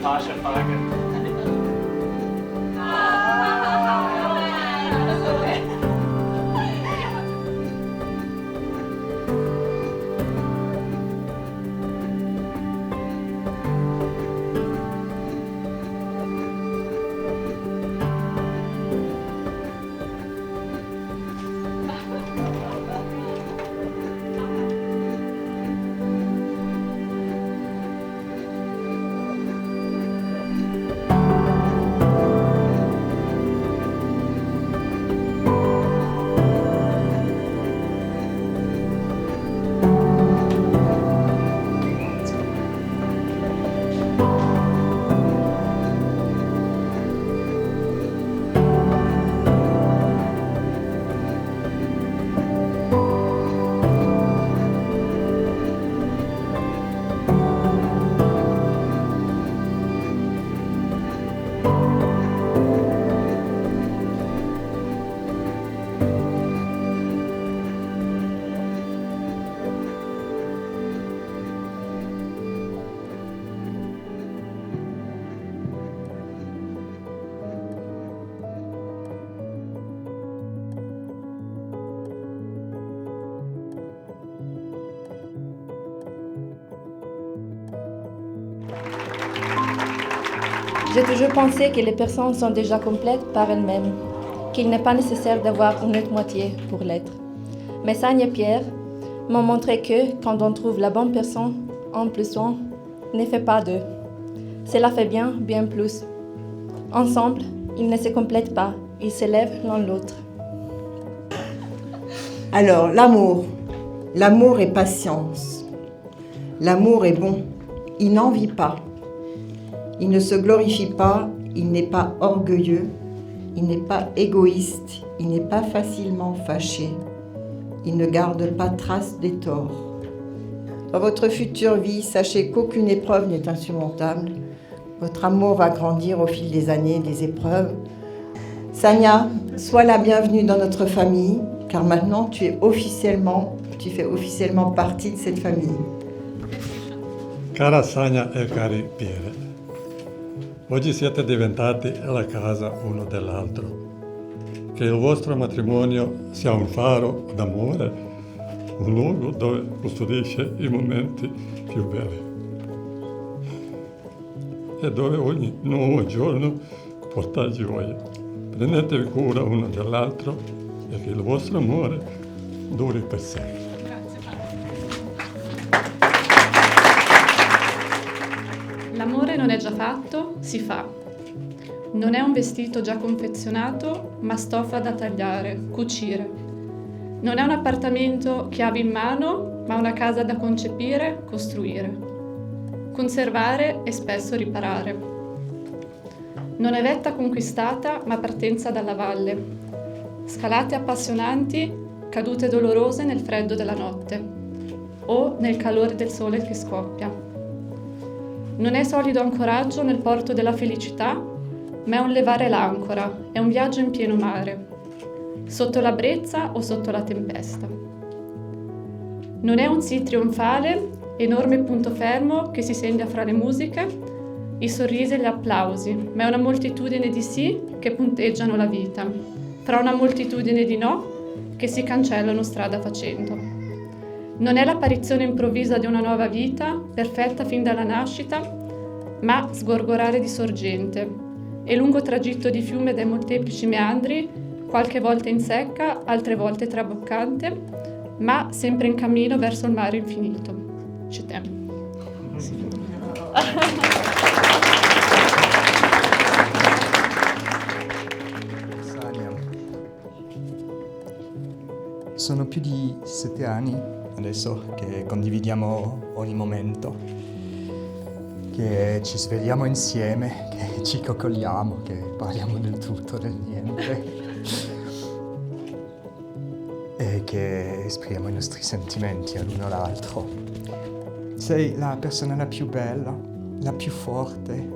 Tasche packen. J'ai toujours pensé que les personnes sont déjà complètes par elles-mêmes, qu'il n'est pas nécessaire d'avoir une autre moitié pour l'être. Mais Sania et Pierre m'ont montré que, quand on trouve la bonne personne, un plus un ne fait pas deux. Cela fait bien plus. Ensemble, ils ne se complètent pas, ils s'élèvent l'un l'autre. Alors, l'amour. L'amour est patience. L'amour est bon. Il n'envie pas. Il ne se glorifie pas, il n'est pas orgueilleux, il n'est pas égoïste, il n'est pas facilement fâché, il ne garde pas trace des torts. Dans votre future vie, sachez qu'aucune épreuve n'est insurmontable. Votre amour va grandir au fil des années, des épreuves. Sania, sois la bienvenue dans notre famille, car maintenant tu fais officiellement partie de cette famille. Cara Sania e cari Pierre, oggi siete diventati la casa uno dell'altro. Che il vostro matrimonio sia un faro d'amore, un luogo dove custodisce i momenti più belli e dove ogni nuovo giorno porta gioia. Prendetevi cura uno dell'altro e che il vostro amore duri per sempre. L'amore non è già fatto, si fa. Non è un vestito già confezionato, ma stoffa da tagliare, cucire. Non è un appartamento chiavi in mano, ma una casa da concepire, costruire. Conservare e spesso riparare. Non è vetta conquistata, ma partenza dalla valle. Scalate appassionanti, cadute dolorose nel freddo della notte o nel calore del sole che scoppia. Non è solido ancoraggio nel porto della felicità, ma è un levare l'ancora, è un viaggio in pieno mare, sotto la brezza o sotto la tempesta. Non è un sì trionfale, enorme punto fermo che si segna fra le musiche, i sorrisi e gli applausi, ma è una moltitudine di sì che punteggiano la vita, fra una moltitudine di no che si cancellano strada facendo. Non è l'apparizione improvvisa di una nuova vita, perfetta fin dalla nascita, ma sgorgorare di sorgente e lungo tragitto di fiume dai molteplici meandri, qualche volta in secca, altre volte traboccante, ma sempre in cammino verso il mare infinito. Ci temo. Sania, sono più di 7 anni adesso che condividiamo ogni momento, che ci svegliamo insieme, che ci coccoliamo, che parliamo del tutto, del niente. e che esprimiamo i nostri sentimenti all'uno all'altro. Sei la persona la più bella, la più forte,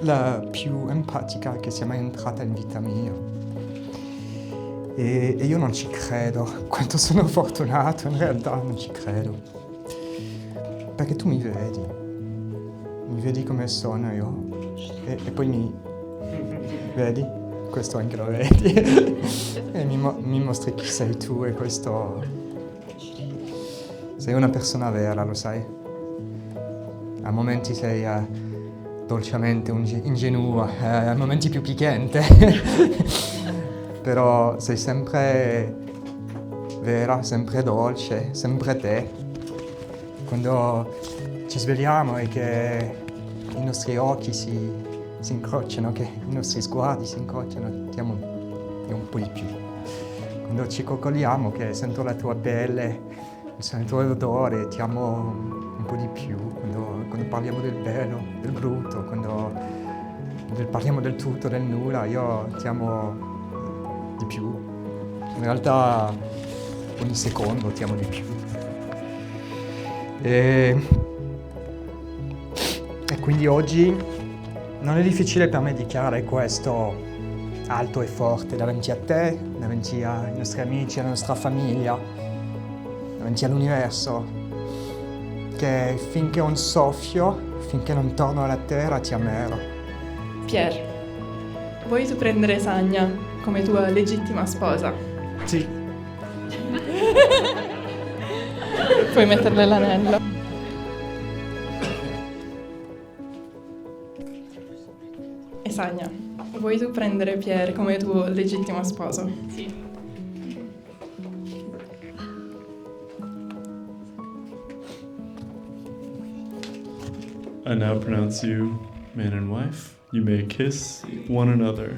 la più empatica che sia mai entrata in vita mia. E io non ci credo, quanto sono fortunato, in realtà non ci credo. Perché tu mi vedi come sono io e poi mi vedi, questo anche lo vedi, e mi mostri chi sei tu e questo... Sei una persona vera, lo sai. A momenti sei dolcemente ingenua, a momenti più piccante, però sei sempre vera, sempre dolce, sempre te. Quando ci svegliamo e che i nostri occhi si incrociano, che i nostri sguardi si incrociano, ti amo un po' di più. Quando ci coccoliamo, che sento la tua pelle, sento il tuo odore, ti amo un po' di più. Quando parliamo del bello, del brutto, quando parliamo del tutto, del nulla, io ti amo di più. In realtà ogni secondo ti amo di più. E quindi oggi non è difficile per me dichiarare questo alto e forte davanti a te, davanti ai nostri amici, alla nostra famiglia, davanti all'universo, che finché ho un soffio, finché non torno alla terra, ti amerò. Pier, vuoi tu prendere Sania come tua legittima sposa? Sì. Puoi metterle l'anello. E Sania, vuoi tu prendere Pier come tuo legittimo sposo? Sì. I now pronounce you man and wife. You may kiss one another.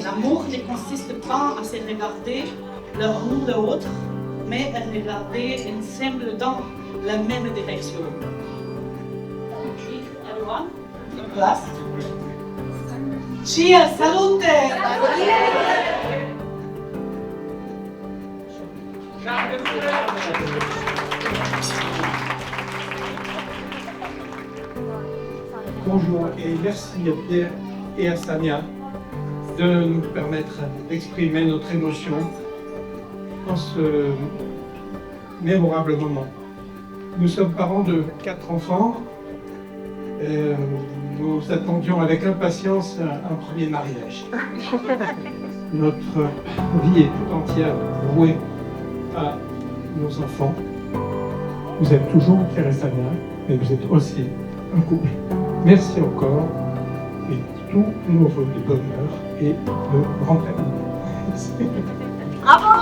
L'amour ne consiste pas à se regarder l'un ou l'autre, mais à regarder ensemble dans la même direction. Everyone, place. Cheers, salute! Bonjour et merci à Pierre et à Sania de nous permettre d'exprimer notre émotion en ce mémorable moment. Nous sommes parents de 4 enfants. Nous attendions avec impatience un premier mariage. Notre vie est tout entière vouée à nos enfants. Vous êtes toujours Pierre et Sania, mais vous êtes aussi un couple. Merci encore et tous nos vœux de bonheur et de grand amour. Bravo!